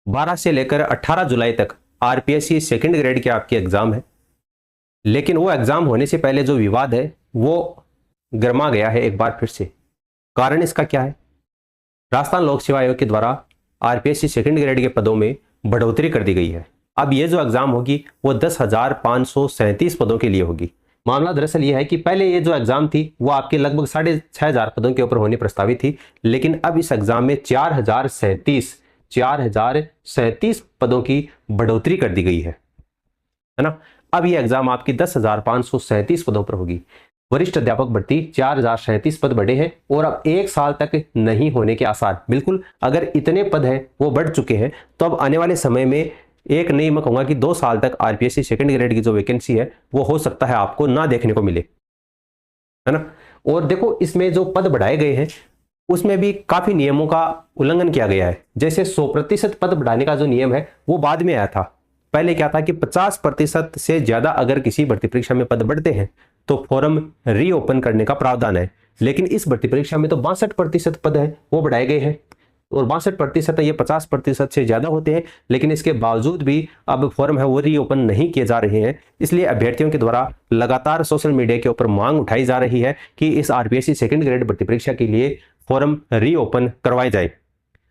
12 से लेकर 18 जुलाई तक आरपीएससी सेकंड ग्रेड के आपके एग्जाम है। लेकिन वो एग्जाम होने से पहले जो विवाद है वो गर्मा गया है एक बार फिर से। कारण इसका क्या है? राजस्थान लोक सेवा आयोग के द्वारा आरपीएससी सेकंड ग्रेड के पदों में बढ़ोतरी कर दी गई है। अब ये जो एग्जाम होगी वो 10,537 पदों के लिए होगी। मामला दरअसल ये है कि पहले ये जो एग्जाम थी वो आपके लगभग 6,500 पदों के ऊपर होनी प्रस्तावित थी, लेकिन अब इस एग्जाम में 4,037 पदों की बढ़ोतरी कर दी गई है ना। अब ये एग्जाम आपकी 10,537 पदों पर होगी। वरिष्ठ अध्यापक भर्ती 4,037 पद बढ़े हैं और अब 1 साल तक नहीं होने के आसार। बिल्कुल, अगर इतने पद हैं वो बढ़ चुके हैं तो अब आने वाले समय में एक नहीं, मैं कहूंगा कि 2 साल तक आरपीएससी सेकंड ग्रेड की जो वैकेंसी है वो हो सकता है आपको ना देखने को मिले, है ना। और देखो, इसमें जो पद बढ़ाए गए हैं उसमें भी काफी नियमों का उल्लंघन किया गया है। जैसे 100% पद बढ़ाने का जो नियम है वो बाद में आया था। पहले क्या था कि 50% से ज्यादा अगर किसी भर्ती परीक्षा में पद बढ़ते हैं तो फॉर्म रीओपन करने का प्रावधान है। लेकिन इस भर्ती परीक्षा में तो 62% पद है वो बढ़ाए गए हैं और 62% ये 50% से ज्यादा होते हैं, लेकिन इसके बावजूद भी अब फॉर्म है वो रीओपन नहीं किए जा रहे हैं। इसलिए अभ्यर्थियों के द्वारा लगातार सोशल मीडिया के ऊपर मांग उठाई जा रही है कि इस आरपीएससी सेकंड ग्रेड भर्ती परीक्षा के लिए फॉर्म रीओपन करवाए जाए।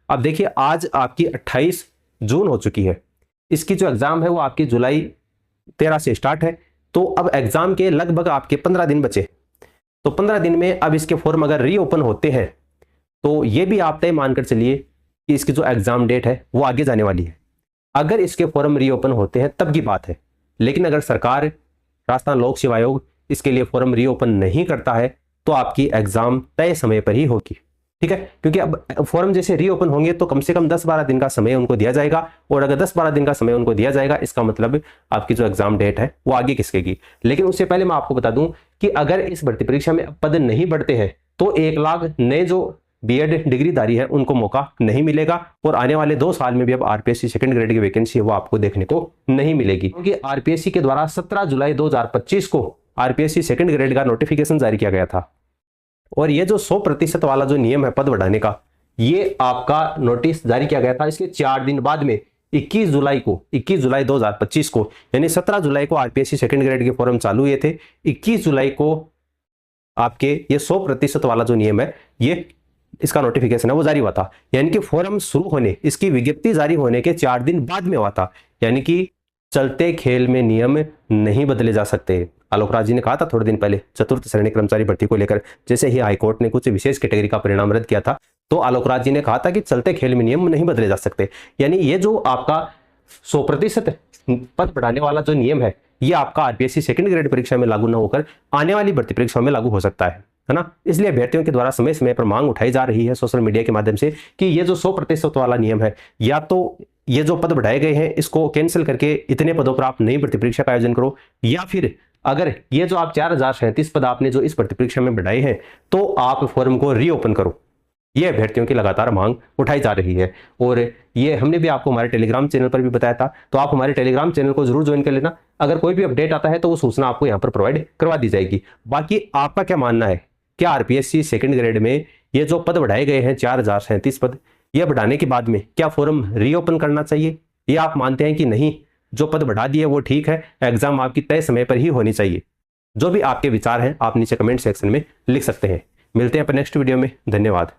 अब देखिए, आज आपकी 28 जून हो चुकी है। इसकी जो एग्जाम है वो आपकी जुलाई 13 से स्टार्ट है, तो अब एग्जाम के लगभग आपके 15 दिन बचे। तो 15 दिन में अब इसके फॉर्म अगर रीओपन होते हैं तो ये भी आप तय मानकर चलिए कि इसकी जो एग्जाम डेट है वो आगे जाने वाली है। अगर इसके फॉर्म रीओपन होते हैं तब की बात है, लेकिन अगर सरकार, राजस्थान लोक सेवा आयोग इसके लिए फॉर्म रीओपन नहीं करता है तो आपकी एग्जाम तय समय पर ही होगी, ठीक है। क्योंकि अब फॉर्म जैसे रीओपन होंगे तो कम से कम 10-12 दिन का समय उनको दिया जाएगा, और अगर 10-12 दिन का समय उनको दिया जाएगा इसका मतलब आपकी जो एग्जाम डेट है वो आगे खिसकेगी। लेकिन उससे पहले मैं आपको बता दूं कि अगर इस भर्ती परीक्षा में पद नहीं बढ़ते हैं तो 1 लाख नए जो बीएड डिग्रीधारी है उनको मौका नहीं मिलेगा, और आने वाले 2 साल में भी अब आरपीएससी सेकंड ग्रेड की वैकेंसी है वो आपको देखने को नहीं मिलेगी। क्योंकि आरपीएससी के द्वारा 17 जुलाई 2025 को आरपीएससी सेकंड ग्रेड का नोटिफिकेशन जारी किया गया था, और ये जो 100% वाला जो नियम है पद बढ़ाने का, ये आपका नोटिस जारी किया गया था इसके 4 दिन बाद में 21 जुलाई 2025 को, यानी 17 जुलाई को आरपीएससी सेकंड ग्रेड के फॉर्म चालू हुए थे। 21 जुलाई को आपके ये 100% वाला जो नियम है ये इसका नोटिफिकेशन है वो जारी हुआ था। यानी कि फॉर्म शुरू होने, इसकी विज्ञप्ति जारी होने के 4 दिन बाद में हुआ था। यानी कि चलते खेल में नियम नहीं बदले जा सकते। आलोक राज जी ने कहा था थोड़े दिन पहले चतुर्थ श्रेणी कर्मचारी भर्ती को लेकर, जैसे ही हाईकोर्ट ने कुछ विशेष कैटेगरी का परिणाम रद्द किया था तो आलोक राज जी ने कहा था कि चलते खेल में नियम नहीं बदले जा सकते। यानी ये जो आपका 100% पद बढ़ाने वाला जो नियम है ये आपका आरपीएससी सेकंड ग्रेड परीक्षा में लागू न होकर आने वाली भर्ती परीक्षाओं में लागू हो सकता है ना। इसलिए अभ्यर्थियों के द्वारा समय समय पर मांग उठाई जा रही है सोशल मीडिया के माध्यम से कि ये जो 100% वाला नियम है, या तो ये जो पद बढ़ाए गए हैं इसको कैंसिल करके इतने पदों पर आप नई भर्ती परीक्षा का आयोजन करो, या फिर अगर ये जो आप 4,037 पद आपने जो इस भर्ती परीक्षा में बढ़ाए हैं तो आप फॉर्म को रीओपन करो। ये अभ्यर्थियों की लगातार मांग उठाई जा रही है, और ये हमने भी आपको हमारे टेलीग्राम चैनल पर भी बताया था, तो आप हमारे टेलीग्राम चैनल को जरूर ज्वाइन कर लेना। अगर कोई भी अपडेट आता है तो वो सूचना आपको यहाँ पर प्रोवाइड करवा दी जाएगी। बाकी आपका क्या मानना है, क्या आरपीएससी सेकंड ग्रेड में ये जो पद बढ़ाए गए हैं 4,037 पद, ये बढ़ाने के बाद में क्या फॉर्म रीओपन करना चाहिए, या आप मानते हैं कि नहीं, जो पद बढ़ा दिए वो ठीक है, एग्जाम आपकी तय समय पर ही होनी चाहिए? जो भी आपके विचार हैं आप नीचे कमेंट सेक्शन में लिख सकते हैं। मिलते हैं अपन नेक्स्ट वीडियो में। धन्यवाद।